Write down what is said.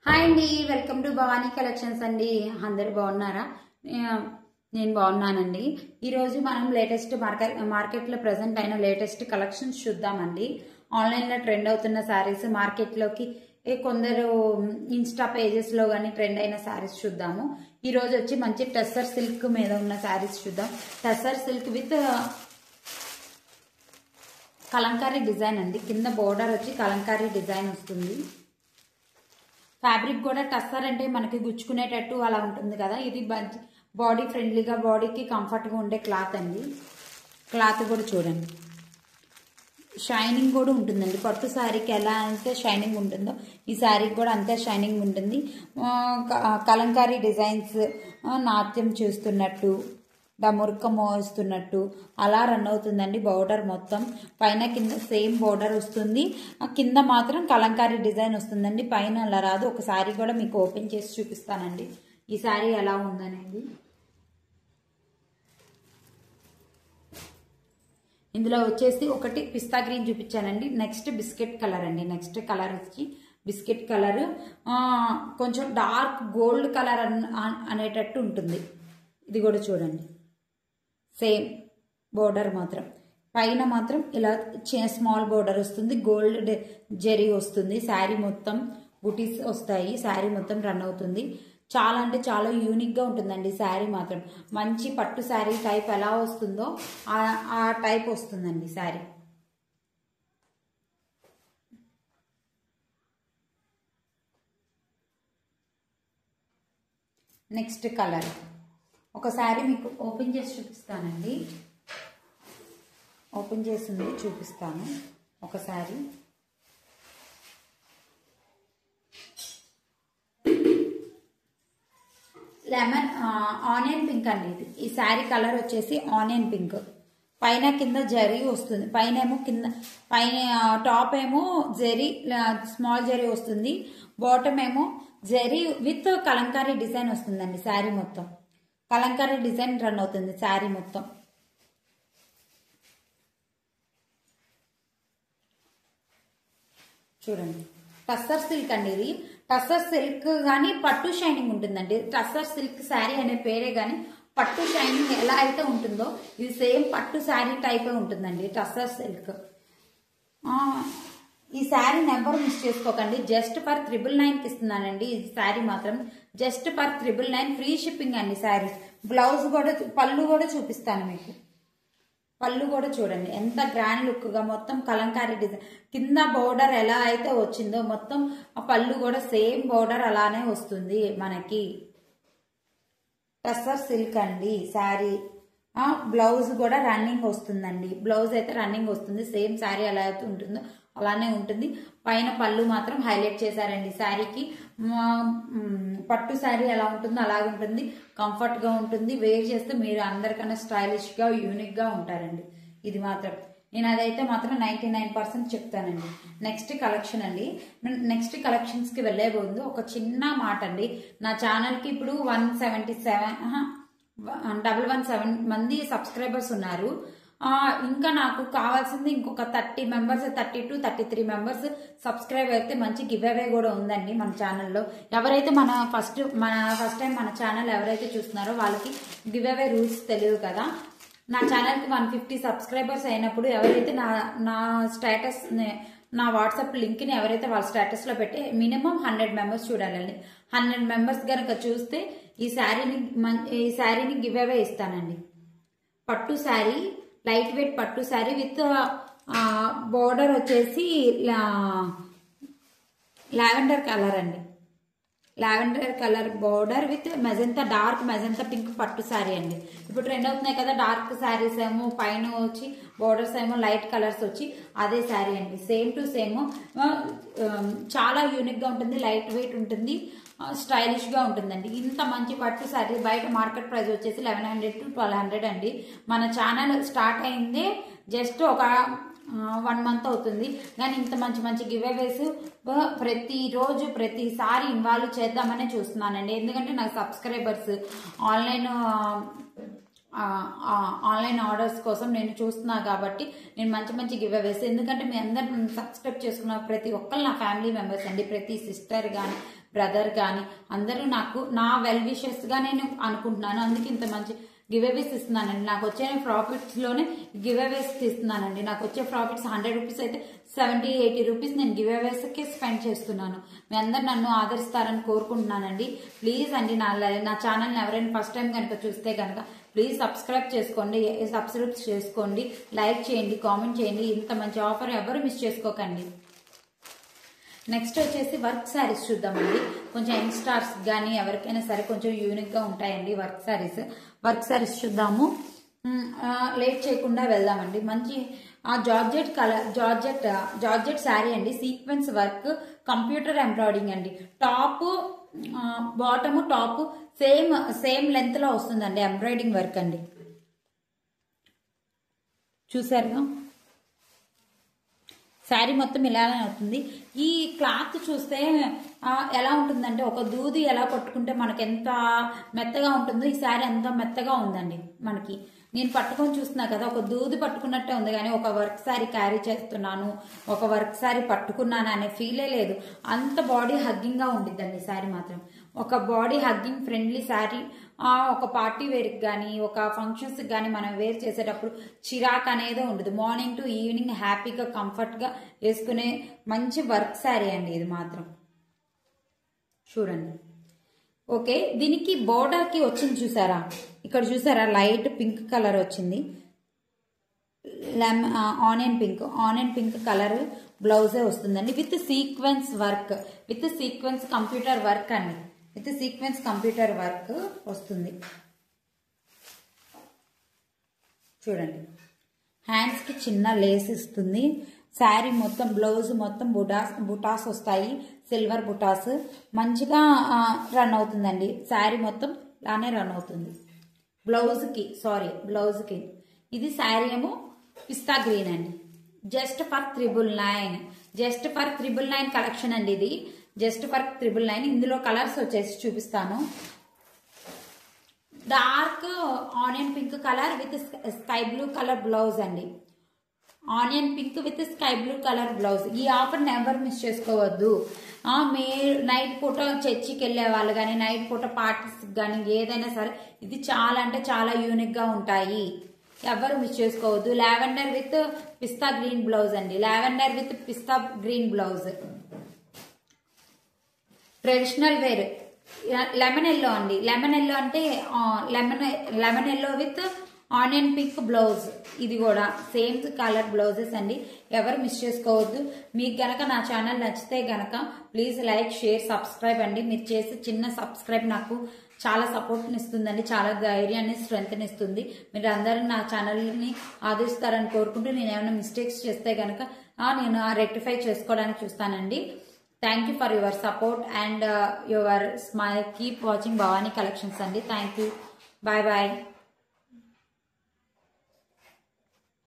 Hi అండి, welcome to Bhavani collections అండి. అందరు బాగున్నారా? నేను బాగున్నానండి. ఈరోజు మనం లేటెస్ట్ మార్కెట్లో ప్రజెంట్ అయిన లేటెస్ట్ కలెక్షన్స్ చూద్దామండి. ఆన్లైన్లో ట్రెండ్ అవుతున్న శారీస్, మార్కెట్లోకి కొందరు ఇన్స్టా పేజెస్లో కానీ ట్రెండ్ అయిన శారీస్ చూద్దాము. ఈరోజు వచ్చి మంచి టస్సర్ సిల్క్ మీద ఉన్న శారీస్ చూద్దాం. Tussar silk with Kalamkari design అండి. కింద బోర్డర్ వచ్చి కలంకారీ డిజైన్ వస్తుంది. ఫ్యాబ్రిక్ కూడా టస్సర్ అంటే మనకి గుచ్చుకునేటట్టు అలా ఉంటుంది కదా. ఇది బాడీ ఫ్రెండ్లీగా, బాడీకి కంఫర్ట్గా ఉండే క్లాత్ అండి. క్లాత్ కూడా చూడండి, షైనింగ్ కూడా ఉంటుందండి. పట్టు శారీకి ఎలా అయితే షైనింగ్ ఉంటుందో ఈ శారీకి కూడా అంతే షైనింగ్ ఉంటుంది. కలంకారీ డిజైన్స్, నాట్యం చూస్తున్నట్టు, డముర్క మోస్తున్నట్టు అలా రన్ అవుతుందండి. బోర్డర్ మొత్తం పైన కింద సేమ్ బోర్డర్ వస్తుంది. కింద మాత్రం కలంకారీ డిజైన్ వస్తుందండి. పైన అలా రాదు. ఒక శారీ కూడా మీకు ఓపెన్ చేసి చూపిస్తానండి ఈ శారీ ఎలా ఉందనేది. ఇందులో వచ్చేసి ఒకటి పిస్తా గ్రీన్ చూపించానండి. నెక్స్ట్ బిస్కెట్ కలర్ అండి. నెక్స్ట్ కలర్ వచ్చి బిస్కెట్ కలర్, కొంచెం డార్క్ గోల్డ్ కలర్ అనేటట్టు ఉంటుంది. ఇది కూడా చూడండి, సేమ్ బోర్డర్ మాత్రం పైన మాత్రం ఇలా స్మాల్ బోర్డర్ వస్తుంది. గోల్డ్ జెరీ వస్తుంది. శారీ మొత్తం బుటీస్ వస్తాయి. శారీ మొత్తం రన్ అవుతుంది. చాలా అంటే చాలా యూనిక్గా ఉంటుందండి శారీ మాత్రం. మంచి పట్టు శారీ టైప్ ఎలా వస్తుందో ఆ టైప్ వస్తుందండి శారీ. నెక్స్ట్ కలర్ ఒకసారి మీకు ఓపెన్ చేసి చూపిస్తానండి. ఓపెన్ చేసింది చూపిస్తాను ఒకసారి. లెమన్ ఆనియన్ పింక్ అండి. ఇది ఈ శారీ కలర్ వచ్చేసి ఆనియన్ పింక్. పైన కింద జరీ వస్తుంది. పైన ఏమో కింద పైన టాప్ ఏమో జరీ, స్మాల్ జరీ వస్తుంది. బాటమ్ ఏమో జరీ విత్ కలంకారీ డిజైన్ వస్తుందండి. శారీ మొత్తం కలంకారీ డిజైన్ రన్ అవుతుంది శారీ మొత్తం. చూడండి, టస్సర్ సిల్క్ అండి. ఇది టస్సర్ సిల్క్ కానీ పట్టు షైనింగ్ ఉంటుందండి. టస్సర్ సిల్క్ శారీ అనే పేరే కానీ పట్టు షైనింగ్ ఎలా అయితే ఉంటుందో ఇది సేమ్ పట్టు శారీ టైపే ఉంటుందండి టస్సర్ సిల్క్. ఈ శారీ నెంబర్ మిస్ చేసుకోకండి. జస్ట్ ఫర్ 999కి ఇస్తున్నానండి. ఈ శారీ మాత్రం జస్ట్ ఫర్ 999, ఫ్రీ షిప్పింగ్ అండి శారీ. బ్లౌజ్ కూడా, పళ్ళు కూడా చూపిస్తాను మీకు. పళ్ళు కూడా చూడండి ఎంత గ్రాండ్ లుక్గా మొత్తం కలంకారీ డిజైన్. కింద బోర్డర్ ఎలా అయితే వచ్చిందో మొత్తం ఆ పళ్ళు కూడా సేమ్ బోర్డర్ అలానే వస్తుంది మనకి. టస్సర్ సిల్క్ అండి శారీ. బ్లౌజ్ కూడా రన్నింగ్ వస్తుందండి. బ్లౌజ్ అయితే రన్నింగ్ వస్తుంది. సేమ్ శారీ ఎలా అయితే ఉంటుందో అలానే ఉంటుంది. పైన పళ్ళు మాత్రం హైలైట్ చేశారండి శారీకి. పట్టు శారీ ఎలా ఉంటుందో అలాగే ఉంటుంది. కంఫర్ట్గా ఉంటుంది. వేర్ చేస్తే మీరు అందరికన్నా స్టైలిష్గా, యూనిక్గా ఉంటారండి. ఇది మాత్రం నేను అదైతే మాత్రం 99% చెప్తానండి. నెక్స్ట్ కలెక్షన్ అండి. నెక్స్ట్ కలెక్షన్స్కి వెళ్ళే ముందు ఒక చిన్న మాట అండి. నా ఛానల్కి ఇప్పుడు 117 మంది సబ్స్క్రైబర్స్ ఉన్నారు. ఇంకా నాకు కావాల్సింది ఇంకొక 30 మెంబర్స్, 32-33 మెంబర్స్ సబ్స్క్రైబ్ అయితే మంచి గివ్ అవే కూడా ఉందండి మన ఛానల్లో. ఎవరైతే ఫస్ట్ టైం మన ఛానల్ ఎవరైతే చూస్తున్నారో వాళ్ళకి గివ్ అవే రూల్స్ తెలియదు కదా. నా ఛానల్కి 150 సబ్స్క్రైబర్స్ అయినప్పుడు ఎవరైతే నా స్టేటస్, నా వాట్సాప్ లింక్ని ఎవరైతే వాళ్ళ స్టేటస్లో పెట్టి మినిమం 100 మెంబర్స్ చూడాలండి. 100 మెంబర్స్ కనుక చూస్తే ఈ శారీని గివ్ అవే ఇస్తానండి. పట్టు శారీ, లైట్ వెయిట్ పట్టు శారీ విత్ బోర్డర్ వచ్చేసి లావెండర్ కలర్ అండి. Lavender colour border with magenta, dark magenta pink పట్టు శారీ అండి. ఇప్పుడు ట్రెండ్ అవుతున్నాయి కదా డార్క్ శారీస్ ఏమో, పైన వచ్చి బోర్డర్స్ ఏమో లైట్ కలర్స్ వచ్చి అదే శారీ అండి. Same to same. చాలా యూనిక్గా ఉంటుంది. లైట్ వెయిట్ ఉంటుంది. స్టైలిష్గా ఉంటుందండి. ఇంత మంచి పట్టు శారీ బయట మార్కెట్ ప్రైస్ వచ్చేసి 1100-1200 అండి. మన ఛానల్ స్టార్ట్ అయిందే జస్ట్ ఒక 1 మంత్ అవుతుంది. కానీ ఇంత మంచి మంచి గివ్ అవేస్ ప్రతిరోజు ప్రతిసారి ఇన్వాల్వ్ చేద్దామనే చూస్తున్నానండి. ఎందుకంటే నాకు సబ్స్క్రైబర్స్, ఆన్లైన్ ఆన్లైన్ ఆర్డర్స్ కోసం నేను చూస్తున్నా కాబట్టి నేను మంచి మంచి గివ్ అవేస్, ఎందుకంటే మీ అందరు సబ్స్క్రైబ్ చేసుకున్న ప్రతి ఒక్కరు నా ఫ్యామిలీ మెంబర్స్ అండి. ప్రతి సిస్టర్ కానీ బ్రదర్ కానీ అందరూ నాకు నా వెల్ విషెస్గా నేను అనుకుంటున్నాను. అందుకే ఇంత మంచి గివ్ అవేస్ ఇస్తున్నానండి. నాకు వచ్చే ప్రాఫిట్స్ లోనే గివ్ అవేస్ ఇస్తున్నానండి. నాకు వచ్చే ప్రాఫిట్స్ 100 రూపీస్ అయితే 70-80 రూపీస్ నేను గివ్ అవేస్ కి స్పెండ్ చేస్తున్నాను. మీ అందరు నన్ను ఆదరిస్తారని కోరుకుంటున్నానండి. ప్లీజ్ అండి నా ఛానల్ని ఎవరైనా ఫస్ట్ టైం కనుక చూస్తే కనుక ప్లీజ్ సబ్స్క్రైబ్ చేసుకోండి, లైక్ చేయండి, కామెంట్ చేయండి. ఇంత మంచి ఆఫర్ ఎవరు మిస్ చేసుకోకండి. నెక్స్ట్ వచ్చేసి వర్క్ శారీస్ చూద్దామండి. కొంచెం యంగ్స్టార్స్ కానీ ఎవరికైనా సరే కొంచెం యూనిక్ గా ఉంటాయండి వర్క్ శారీస్ చూద్దాము. లేట్ చేయకుండా వెళ్దామండి. మంచి జార్జెట్ కలర్ జార్జెట్ శారీ అండి. సీక్వెన్స్ వర్క్, కంప్యూటర్ ఎంబ్రాయిడింగ్ అండి. Top bottom top same length లో వస్తుందండి. ఎంబ్రాయిడింగ్ వర్క్ అండి. చూసారుగా శారీ మొత్తం ఇలానే అవుతుంది. ఈ క్లాత్ చూస్తే ఎలా ఉంటుందంటే ఒక దూది ఎలా పట్టుకుంటే మనకి ఎంత మెత్తగా ఉంటుందో ఈ శారీ అంత మెత్తగా ఉందండి. మనకి నేను పట్టుకొని చూస్తున్నా కదా, ఒక దూది పట్టుకున్నట్టే ఉంది, కానీ ఒక వర్క్ శారీ క్యారీ చేస్తున్నాను, ఒక వర్క్ శారీ పట్టుకున్నాను అనే ఫీలే లేదు. అంత బాడీ హగ్గింగ్ గా ఉండిద్దండి శారీ మాత్రం. ఒక బాడీ హగ్గింగ్ ఫ్రెండ్లీ శారీ. ఒక పార్టీ వేర్కి కానీ ఒక ఫంక్షన్స్ కానీ మనం వేర్ చేసేటప్పుడు చిరాక్ అనేది ఉండదు. మార్నింగ్ టు ఈవినింగ్ హ్యాపీగా కంఫర్ట్ గా వేసుకునే మంచి వర్క్ శారీ అండి ఇది మాత్రం. చూడండి. ఓకే, దీనికి బోర్డర్ కి వచ్చింది చూసారా, ఇక్కడ చూసారా లైట్ పింక్ కలర్ వచ్చింది. ఆనియన్ పింక్ కలర్ బ్లౌజే వస్తుందండి. విత్ సీక్వెన్స్ కంప్యూటర్ వర్క్ అండి. విత్ సీక్వెన్స్ కంప్యూటర్ వర్క్ వస్తుంది. చూడండి. హ్యాండ్స్ కి చిన్న లేస్ ఇస్తుంది. శారీ మొత్తం బ్లౌజ్ మొత్తం బుటాస్ వస్తాయి, సిల్వర్ బుటాస్. మంచిగా రన్ అవుతుందండి. శారీ మొత్తం లానే రన్ అవుతుంది. బ్లౌజ్ కి ఇది శారీ ఏమో పిస్తా గ్రీన్ అండి. జస్ట్ ఫర్ 999 కలెక్షన్ అండి ఇది. Just for 999. ఇందులో కలర్స్ వచ్చేసి చూపిస్తాను. Dark onion pink colour with sky blue colour blouse అండి. Onion pink with sky blue colour blouse. ఈ ఆఫర్ నెవర్ మిస్ చేసుకోవద్దు. మీ నైట్ పూట చర్చికి వెళ్ళే వాళ్ళు కానీ నైట్ పూట పార్టీస్ కానీ ఏదైనా సరే ఇది చాలా అంటే చాలా యూనిక్ గా ఉంటాయి. ఎవరు మిస్ చేసుకోవద్దు. Lavender with pista green blouse అండి. ట్రెడిషనల్ వేర్ లెమన్ ఎల్లో అండి. లెమన్ ఎల్లో అంటే lemon yellow with onion pink blouse. ఇది కూడా సేమ్ కలర్ బ్లౌజెస్ అండి. ఎవరు మిస్ చేసుకోవద్దు. మీకు గనక నా ఛానల్ నచ్చితే గనక ప్లీజ్ లైక్, షేర్, సబ్స్క్రైబ్ అండి. మీరు చేసే చిన్న సబ్స్క్రైబ్ నాకు చాలా సపోర్ట్ని ఇస్తుందండి, చాలా ధైర్యాన్ని, స్ట్రెంగ్త్ని ఇస్తుంది. మీరు అందరూ నా ఛానల్ని ఆదరిస్తారని కోరుకుంటూ నేను ఏమైనా మిస్టేక్స్ చేస్తే గనక నేను రెక్టిఫై చేసుకోవడానికి చూస్తానండి. Thank you for your support and your smile. Keep watching Bhavani collections అండి. Thank you. Bye bye.